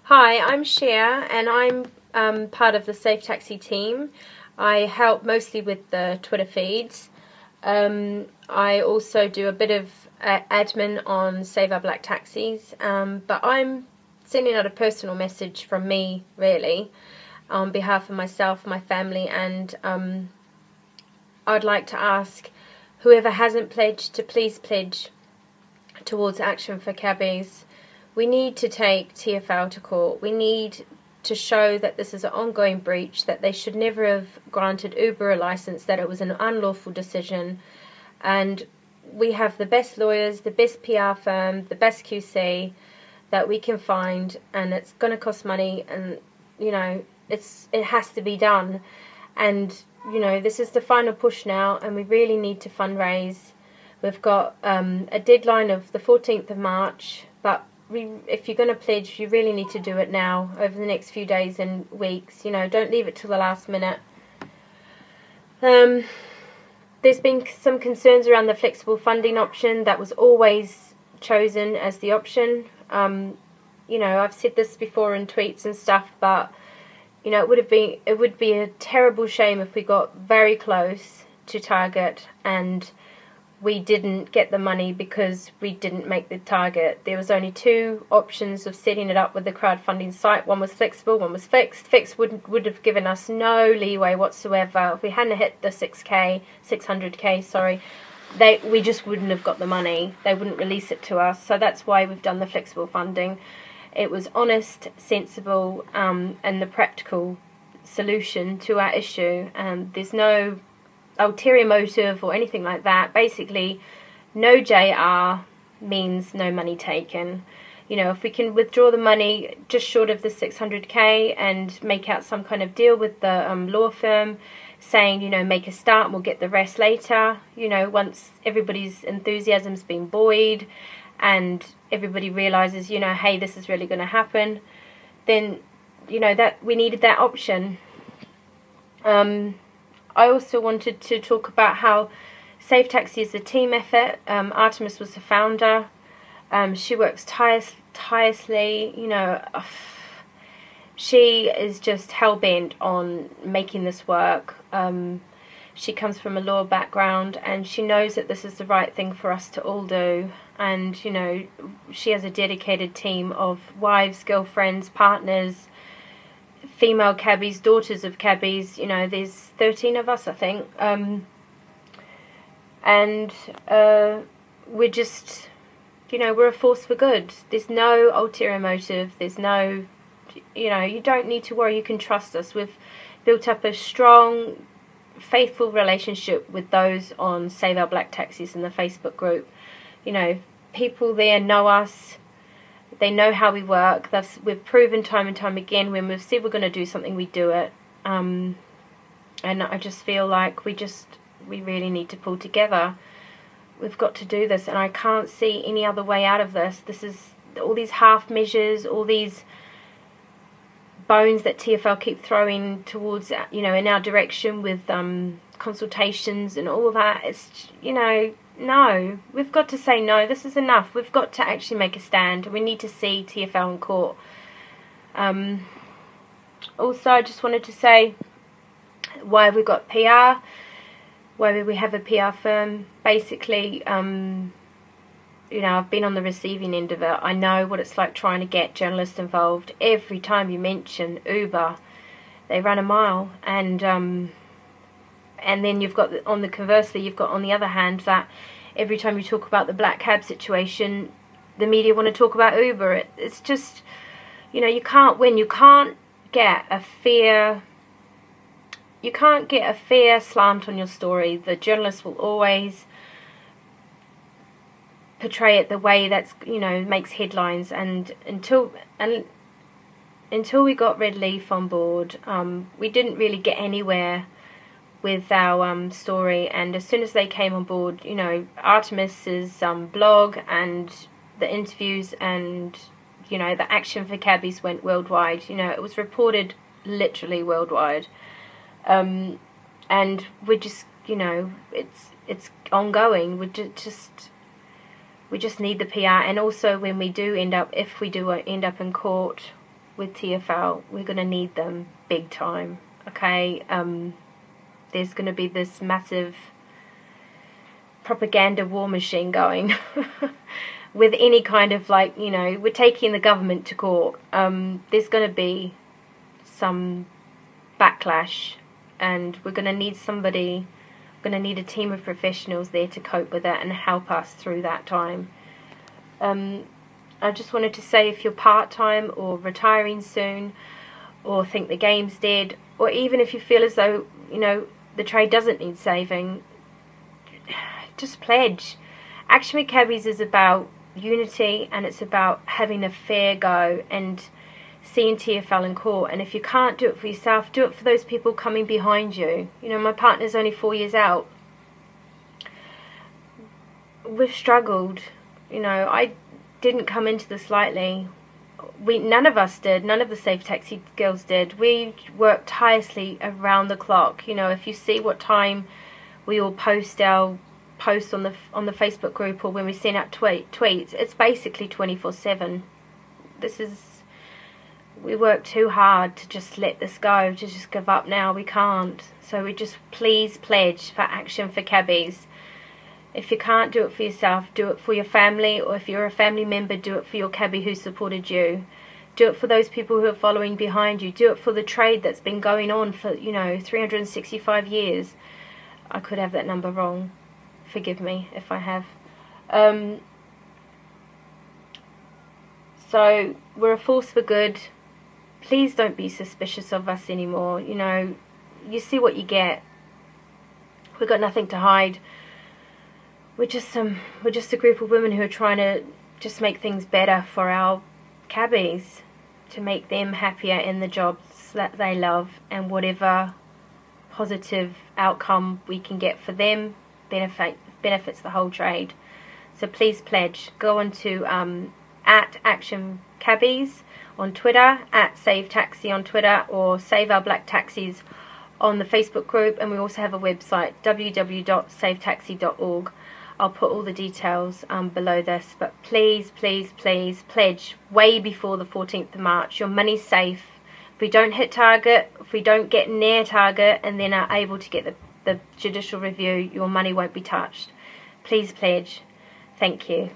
Hi, I'm Shea and I'm part of the Safe Taxi team. I help mostly with the Twitter feeds. I also do a bit of admin on Save Our Black Taxis, but I'm sending out a personal message from me, really, on behalf of myself, my family, and I'd like to ask whoever hasn't pledged to please pledge towards action for Cabbies. We need to take TfL to court. We need to show that this is an ongoing breach, that they should never have granted Uber a license, that it was an unlawful decision. And we have the best lawyers, the best PR firm, the best QC that we can find, and it's going to cost money, and it has to be done. And this is the final push now, and we really need to fundraise. We've got a deadline of the 14th of March, but if you're going to pledge, you really need to do it now, over the next few days and weeks. Don't leave it till the last minute. There's been some concerns around the flexible funding option. That was always chosen as the option. I've said this before in tweets and stuff, but it would be a terrible shame if we got very close to target and we didn't get the money because we didn't make the target. There was only two options of setting it up with the crowdfunding site. One was flexible, one was fixed. Fixed would have given us no leeway whatsoever. If we hadn't hit the 600k, sorry, we just wouldn't have got the money. They wouldn't release it to us. So that's why we've done the flexible funding. It was honest, sensible, and the practical solution to our issue. There's no ulterior motive or anything like that. Basically, no JR means no money taken. If we can withdraw the money just short of the 600k and make out some kind of deal with the law firm saying, make a start and we'll get the rest later, once everybody's enthusiasm's been buoyed and everybody realizes, hey, this is really going to happen, then, that we needed that option. I also wanted to talk about how Safe Taxi is a team effort. Artemis was the founder. She works tirelessly. She is just hell-bent on making this work. She comes from a law background, and she knows that this is the right thing for us to all do. And, she has a dedicated team of wives, girlfriends, partners, female cabbies, daughters of cabbies. There's 13 of us, I think, and we're just, we're a force for good. There's no ulterior motive. There's no, you don't need to worry. You can trust us. We've built up a strong, faithful relationship with those on Save Our Black Taxis in the Facebook group. People there know us. They know how we work. We've proven time and time again, when we've said we're going to do something, we do it. And I just feel like we really need to pull together. We've got to do this, and I can't see any other way out of this. This is all these half measures, all these bones that TfL keep throwing towards, in our direction with consultations and all of that. It's, no, we've got to say no, this is enough. We've got to actually make a stand. We need to see TfL in court. Also, I just wanted to say why we got PR, why we have a PR firm. Basically, I've been on the receiving end of it. I know what it's like trying to get journalists involved. Every time you mention Uber, they run a mile, and then you've got conversely, you've got on the other hand that every time you talk about the black cab situation, the media want to talk about Uber. It's just, you can't win. You can't get a fair slant on your story. The journalists will always portray it the way that's, makes headlines. And until we got Red Leaf on board, we didn't really get anywhere with our story. And as soon as they came on board, Artemis's blog and the interviews and the action for Cabbies went worldwide. It was reported literally worldwide, and we're just, it's ongoing. We just need the PR. And also, when we do if we do end up in court, with TFL. We're going to need them big time, okay? There's going to be this massive propaganda war machine going with any kind of, like, you know, we're taking the government to court. There's going to be some backlash, and we're going to need somebody, we're going to need a team of professionals there to cope with that and help us through that time. I just wanted to say, if you're part-time or retiring soon, or think the game's dead, or even if you feel as though, you know, the trade doesn't need saving, just pledge. Action with Cabbies is about unity, and it's about having a fair go and seeing TFL in court. And if you can't do it for yourself, do it for those people coming behind you. You know, my partner's only 4 years out. We've struggled. You know, I didn't come into this lightly. None of us did. None of the Safe Taxi girls did. We worked tirelessly around the clock. You know, if you see what time we all post our posts on the Facebook group, or when we send out tweets, it's basically 24/7. We work too hard to just let this go, to just give up now. We can't. So we just, please pledge for Action for Cabbies. If you can't do it for yourself, do it for your family, or if you're a family member, do it for your cabbie who supported you. Do it for those people who are following behind you. Do it for the trade that's been going on for, you know, 365 years. I could have that number wrong. Forgive me if I have. So we're a force for good. Please don't be suspicious of us anymore. You know, you see what you get. We've got nothing to hide. We're just a group of women who are trying to just make things better for our cabbies, to make them happier in the jobs that they love, and whatever positive outcome we can get for them benefits the whole trade. So please pledge. Go on to at Action Cabbies on Twitter, at Save Taxi on Twitter, or Save Our Black Taxis on the Facebook group, and we also have a website, www.savetaxi.org. I'll put all the details below this, but please, please, please pledge way before the 14th of March. Your money's safe. If we don't hit target, if we don't get near target and then are able to get the judicial review, your money won't be touched. Please pledge. Thank you.